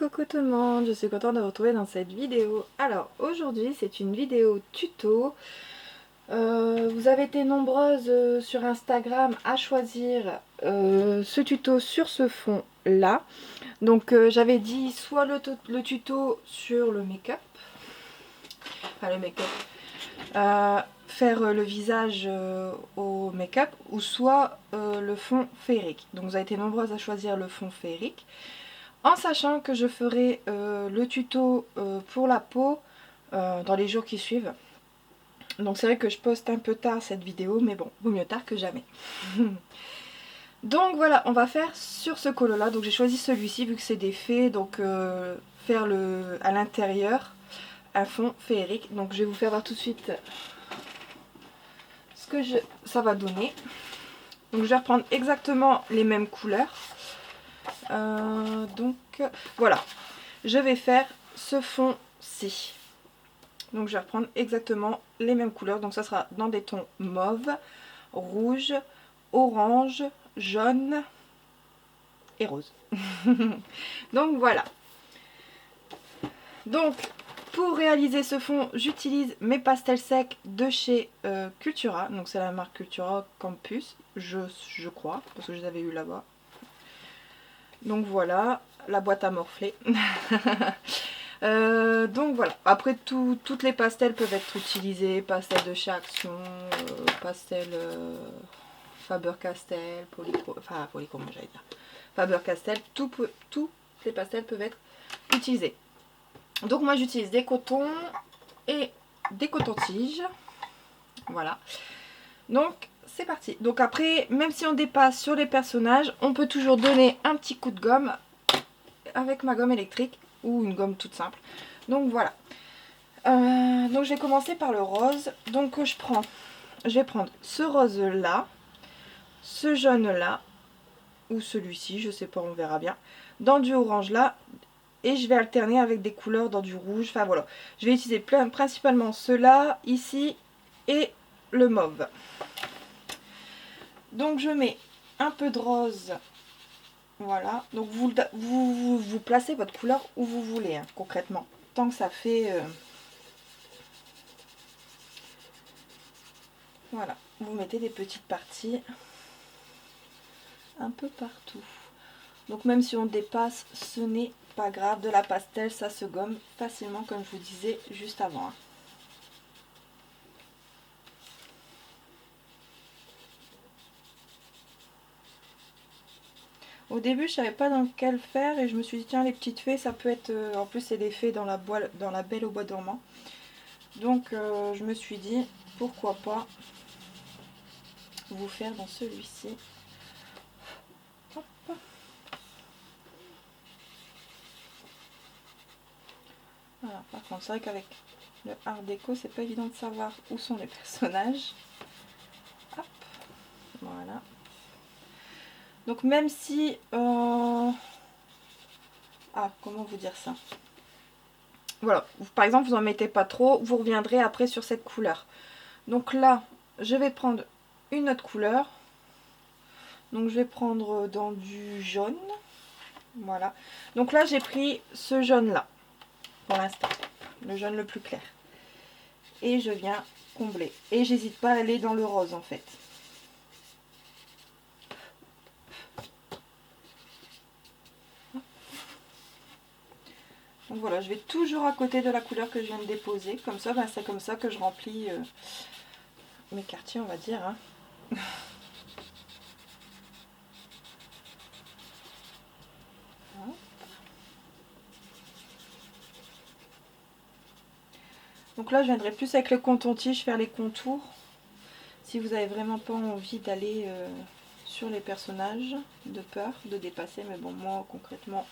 Coucou tout le monde, je suis contente de vous retrouver dans cette vidéo. Alors aujourd'hui c'est une vidéo tuto. Vous avez été nombreuses sur Instagram à choisir ce tuto sur ce fond là. Donc j'avais dit soit le tuto sur le make-up, enfin le make-up, faire le visage au make-up, ou soit le fond féerique. Donc vous avez été nombreuses à choisir le fond féerique. En sachant que je ferai le tuto pour la peau dans les jours qui suivent. Donc c'est vrai que je poste un peu tard cette vidéo, mais bon, vaut mieux tard que jamais. Donc voilà, on va faire sur ce colo là. Donc j'ai choisi celui-ci vu que c'est des fées, donc faire à l'intérieur un fond féerique. Donc je vais vous faire voir tout de suite ce que ça va donner. Donc je vais reprendre exactement les mêmes couleurs. Donc voilà, je vais faire ce fond-ci. Donc je vais reprendre exactement les mêmes couleurs. Donc ça sera dans des tons mauve, rouge, orange, jaune et rose. Donc voilà. Donc pour réaliser ce fond, j'utilise mes pastels secs de chez Cultura. Donc c'est la marque Cultura Campus, je crois, parce que je les avais eu là-bas. Donc voilà, la boîte à morfler. Donc voilà, après toutes les pastels peuvent être utilisées, pastel de chez Action, pastel Faber-Castell, Polychrome j'allais dire, Faber-Castell, tous les pastels peuvent être utilisés. Donc moi j'utilise des cotons et des cotons-tiges, voilà. Donc c'est parti. Donc après, même si on dépasse sur les personnages, on peut toujours donner un petit coup de gomme avec ma gomme électrique ou une gomme toute simple. Donc voilà. Donc je vais commencer par le rose. Donc je vais prendre ce rose là, ce jaune là, ou celui-ci, je sais pas, on verra bien, dans du orange là, et je vais alterner avec des couleurs dans du rouge. Enfin voilà, je vais utiliser principalement ceux-là, ici, et le mauve. Donc je mets un peu de rose. Voilà, donc vous placez votre couleur où vous voulez, hein, concrètement. Tant que ça fait... Voilà, vous mettez des petites parties un peu partout. Donc même si on dépasse, ce n'est pas grave. De la pastel, ça se gomme facilement, comme je vous disais juste avant, hein. Au début, je savais pas dans quel faire et je me suis dit tiens, les petites fées, ça peut être... en plus, c'est des fées dans la Belle au bois dormant. Donc je me suis dit pourquoi pas vous faire dans celui-ci. Voilà, par contre, c'est vrai qu'avec le art déco, c'est pas évident de savoir où sont les personnages. Hop, voilà. Donc même si... Ah, comment vous dire ça? Voilà, par exemple, vous n'en mettez pas trop, vous reviendrez après sur cette couleur. Donc là, je vais prendre une autre couleur. Donc je vais prendre dans du jaune. Voilà. Donc là, j'ai pris ce jaune-là, pour l'instant. Le jaune le plus clair. Et je viens combler. Et j'hésite pas à aller dans le rose, en fait. Donc voilà, je vais toujours à côté de la couleur que je viens de déposer. Comme ça, ben, c'est comme ça que je remplis mes quartiers, on va dire, hein. Donc là, je viendrai plus avec le coton-tige faire les contours. Si vous avez vraiment pas envie d'aller sur les personnages, de peur de dépasser. Mais bon, moi, concrètement,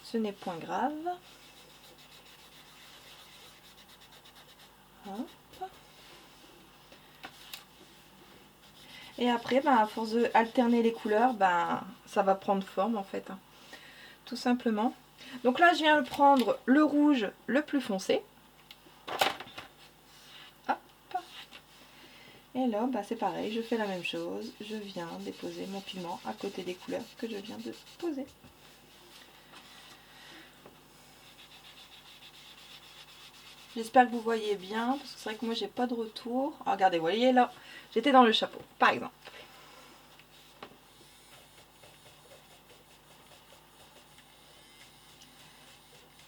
ce n'est point grave. Hop. Et après, ben, à force d'alterner les couleurs, ben, ça va prendre forme, en fait, hein. Tout simplement. Donc là, je viens de prendre le rouge le plus foncé. Et là, bah, c'est pareil, je fais la même chose. Je viens déposer mon pigment à côté des couleurs que je viens de poser. J'espère que vous voyez bien, parce que c'est vrai que moi j'ai pas de retour. Ah, regardez, vous voyez là, j'étais dans le chapeau, par exemple.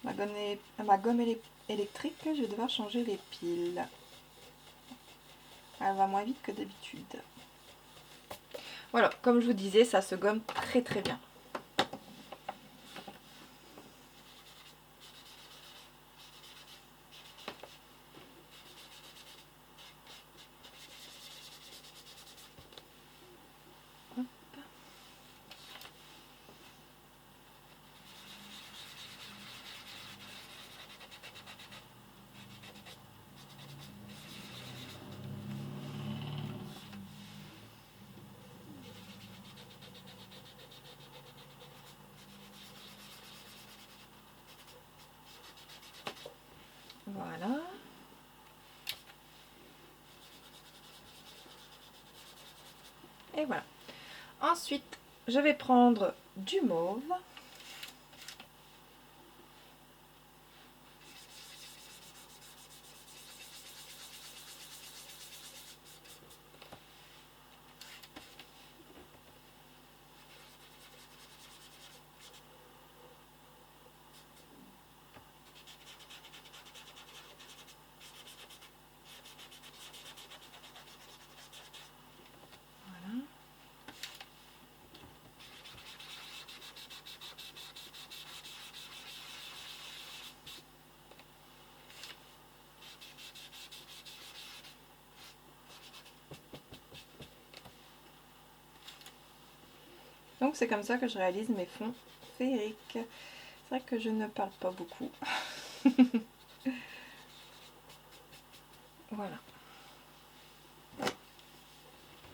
Ma gomme électrique, je vais devoir changer les piles. Elle va moins vite que d'habitude. Voilà, comme je vous disais, ça se gomme très très bien. Voilà. Et voilà. Ensuite, je vais prendre du mauve. Voilà. Donc c'est comme ça que je réalise mes fonds féeriques. C'est vrai que je ne parle pas beaucoup. Voilà.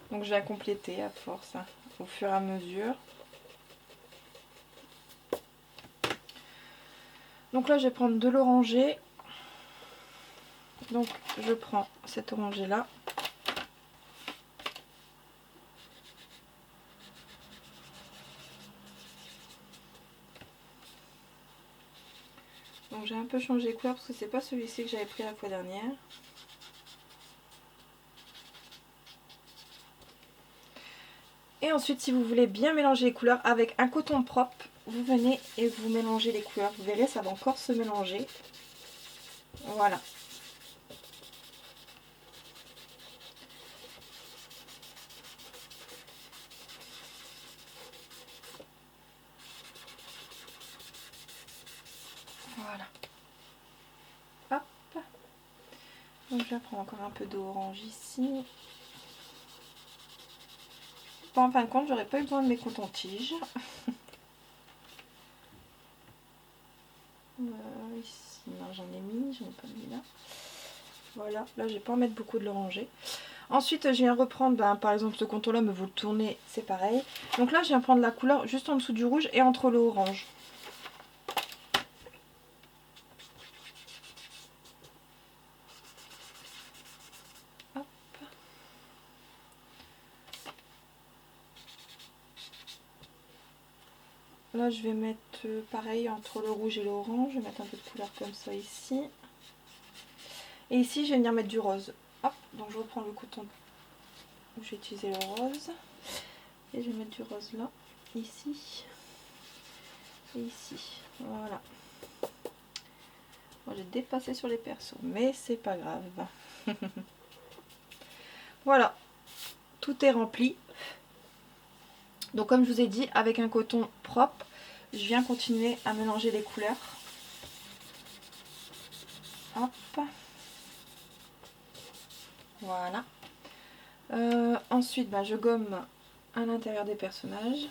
Donc je vais compléter à force, hein, au fur et à mesure. Donc là je vais prendre de l'oranger. Donc je prends cet orangé là. Donc j'ai un peu changé de couleur parce que c'est pas celui-ci que j'avais pris la fois dernière. Et ensuite, si vous voulez bien mélanger les couleurs avec un coton propre, vous venez et vous mélangez les couleurs. Vous verrez, ça va encore se mélanger. Voilà. Voilà. Hop. Donc je vais prendre encore un peu d'orange ici. Bon, en fin de compte, j'aurais pas eu besoin de mes cotons-tiges. Ici, non, j'en ai pas mis là. Voilà, là je vais pas en mettre beaucoup de l'oranger. Ensuite je viens reprendre, par exemple ce contour là, mais vous le tournez, c'est pareil. Donc là je viens prendre la couleur juste en dessous du rouge et entre le orange. Hop. Là je vais mettre pareil entre le rouge et l'orange, je vais mettre un peu de couleur comme ça ici. Et ici je vais venir mettre du rose. Hop, donc je reprends le coton où j'ai utilisé le rose. Et je vais mettre du rose là, ici et ici. Voilà. Bon, j'ai dépassé sur les persos, mais c'est pas grave. Voilà, tout est rempli. Donc comme je vous ai dit, avec un coton propre, je viens continuer à mélanger les couleurs. Hop. Voilà. Ensuite, je gomme à l'intérieur des personnages.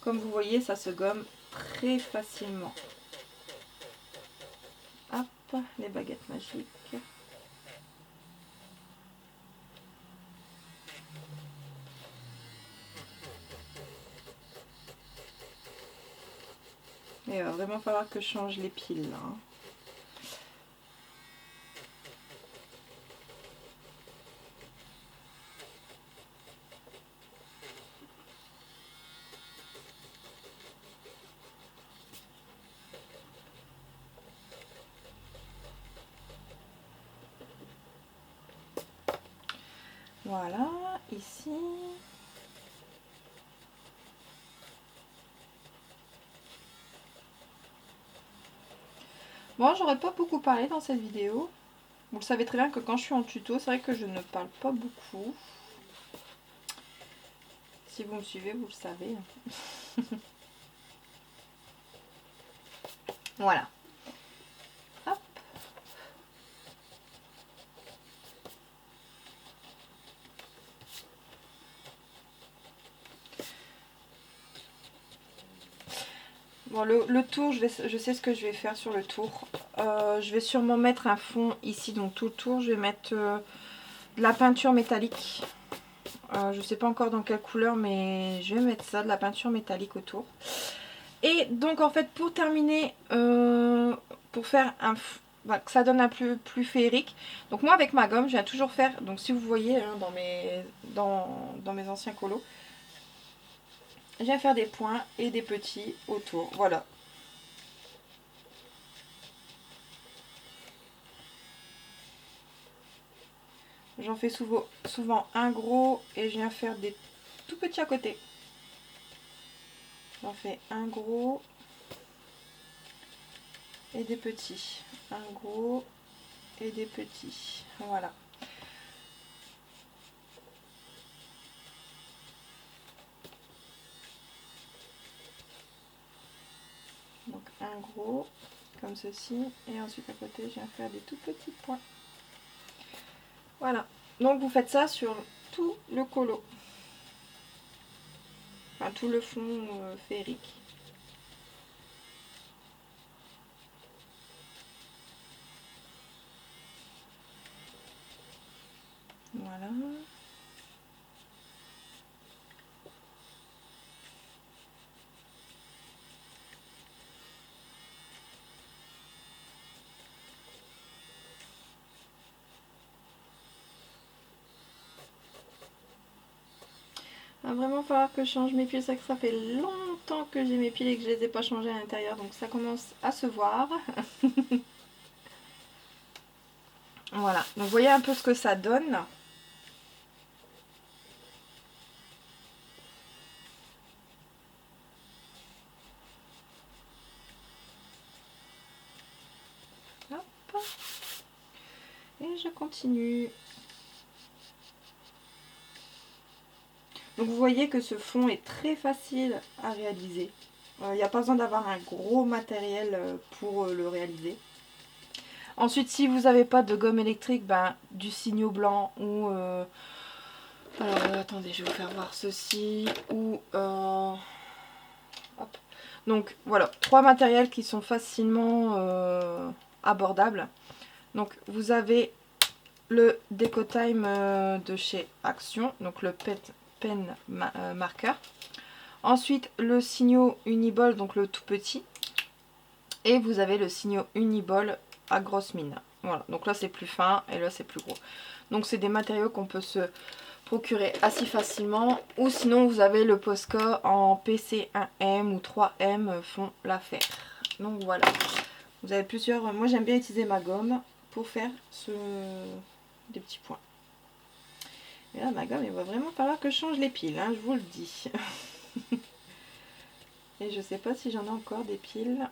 Comme vous voyez, ça se gomme très facilement. Hop, les baguettes magiques. Et il va vraiment falloir que je change les piles là. Voilà, ici. Bon, j'aurais pas beaucoup parlé dans cette vidéo. Vous le savez très bien que quand je suis en tuto, c'est vrai que je ne parle pas beaucoup. Si vous me suivez, vous le savez. Voilà. Hop. Bon, le tour, je sais ce que je vais faire sur le tour. Je vais sûrement mettre un fond ici, donc tout le tour. Je vais mettre de la peinture métallique. Je ne sais pas encore dans quelle couleur, mais je vais mettre ça, de la peinture métallique autour. Et donc en fait, pour terminer, pour faire un... Bah, que ça donne un plus féerique. Donc moi avec ma gomme, je viens toujours faire, donc si vous voyez hein, dans mes anciens colos, je viens faire des points et des petits autour. Voilà. J'en fais souvent un gros et je viens faire des tout petits à côté. J'en fais un gros et des petits. Un gros et des petits. Voilà. Donc un gros comme ceci et ensuite à côté je viens faire des tout petits points. Voilà, donc vous faites ça sur tout le colo, enfin tout le fond féerique. Voilà. Il va vraiment falloir que je change mes piles, c'est que ça fait longtemps que j'ai mes piles et que je les ai pas changées à l'intérieur, donc ça commence à se voir. Voilà, donc vous voyez un peu ce que ça donne. Hop. Et je continue. Donc vous voyez que ce fond est très facile à réaliser. Il n'y a pas besoin d'avoir un gros matériel pour le réaliser. Ensuite, si vous n'avez pas de gomme électrique, ben, du signaux blanc ou... alors, attendez, je vais vous faire voir ceci. Ou... hop. Donc, voilà, 3 matériels qui sont facilement abordables. Donc, vous avez le Decotime de chez Action, donc le pen marqueur. Ensuite, le signaux Uniball, donc le tout petit. Et vous avez le signaux Uniball à grosse mine. Voilà, donc là c'est plus fin et là c'est plus gros. Donc c'est des matériaux qu'on peut se procurer assez facilement. Ou sinon vous avez le Posca en PC1M ou 3M font l'affaire. Donc voilà, vous avez plusieurs... Moi j'aime bien utiliser ma gomme pour faire des petits points. Et là ma gomme il va vraiment falloir que je change les piles, hein, je vous le dis. Et je sais pas si j'en ai encore des piles.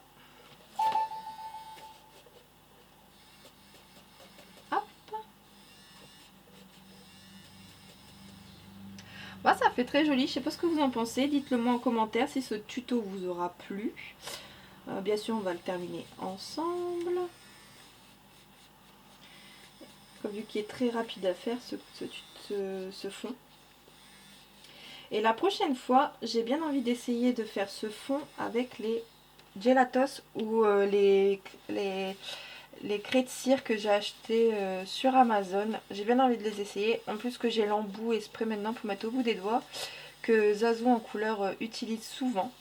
Bah, ça fait très joli, je sais pas ce que vous en pensez, dites-le moi en commentaire si ce tuto vous aura plu. Bien sûr on va le terminer ensemble. Vu qu'il est très rapide à faire ce fond. Et la prochaine fois, j'ai bien envie d'essayer de faire ce fond avec les gelatos ou les craies de cire que j'ai acheté sur Amazon. J'ai bien envie de les essayer. En plus que j'ai l'embout et spray maintenant pour mettre au bout des doigts, que Zazou en couleur utilise souvent.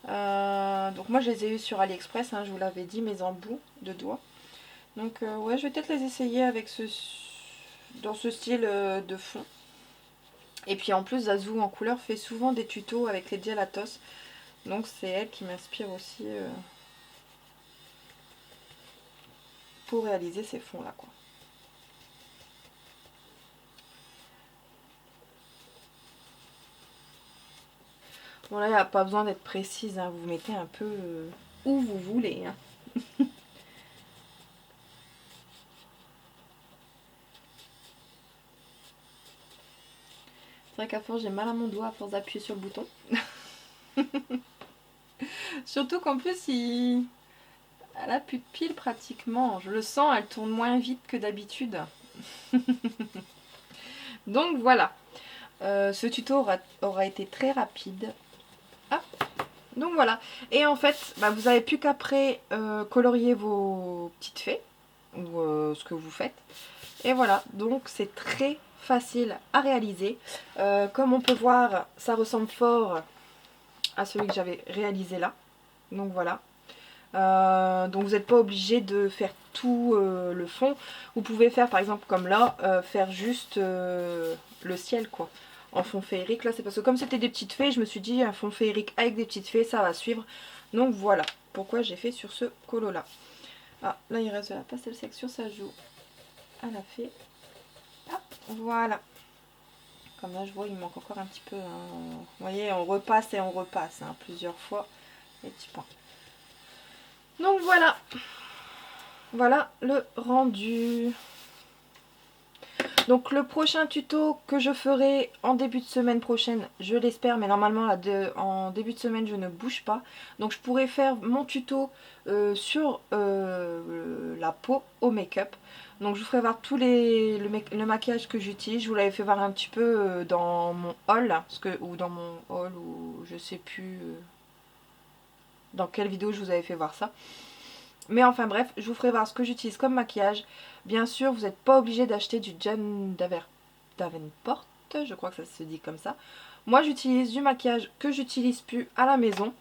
Donc moi je les ai eu sur AliExpress, hein, je vous l'avais dit, mes embouts de doigts. Donc ouais, je vais peut-être les essayer avec dans ce style de fond. Et puis en plus Zazou en couleur fait souvent des tutos avec les gelatos. Donc c'est elle qui m'inspire aussi pour réaliser ces fonds là quoi. Bon là, il n'y a pas besoin d'être précise, hein. Vous mettez un peu où vous voulez. Hein. C'est vrai qu'à force, j'ai mal à mon doigt à force d'appuyer sur le bouton. Surtout qu'en plus, elle a plus de piles pratiquement. Je le sens, elle tourne moins vite que d'habitude. Donc voilà. Ce tuto aura été très rapide. Hop. Donc voilà. Et en fait, bah, vous n'avez plus qu'après colorier vos petites fées. Ou ce que vous faites. Et voilà. Donc c'est très facile à réaliser. Comme on peut voir, ça ressemble fort à celui que j'avais réalisé là. Donc voilà. Donc vous n'êtes pas obligé de faire tout le fond. Vous pouvez faire par exemple comme là, faire juste le ciel quoi. En fond féerique. Là c'est parce que comme c'était des petites fées, je me suis dit un fond féerique avec des petites fées, ça va suivre. Donc voilà pourquoi j'ai fait sur ce colo là. Ah là il reste de la pastel section, ça joue à la fée. Ah, voilà. Comme là je vois il manque encore un petit peu. Hein. Vous voyez on repasse et on repasse hein, plusieurs fois les petits points. Donc voilà. Voilà le rendu. Donc le prochain tuto que je ferai en début de semaine prochaine, je l'espère, mais normalement là, en début de semaine je ne bouge pas. Donc je pourrais faire mon tuto sur la peau au make-up. Donc je vous ferai voir tous le maquillage que j'utilise. Je vous l'avais fait voir un petit peu dans mon haul, ou dans mon haul, ou je sais plus dans quelle vidéo je vous avais fait voir ça. Mais enfin bref, je vous ferai voir ce que j'utilise comme maquillage. Bien sûr, vous n'êtes pas obligé d'acheter du John Davenport, je crois que ça se dit comme ça. Moi j'utilise du maquillage que j'utilise plus à la maison.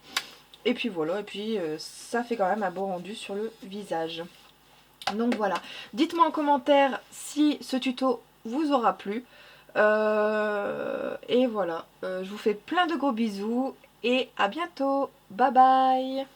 Et puis voilà, et puis ça fait quand même un beau rendu sur le visage. Donc voilà, dites-moi en commentaire si ce tuto vous aura plu. Et voilà, je vous fais plein de gros bisous et à bientôt. Bye bye.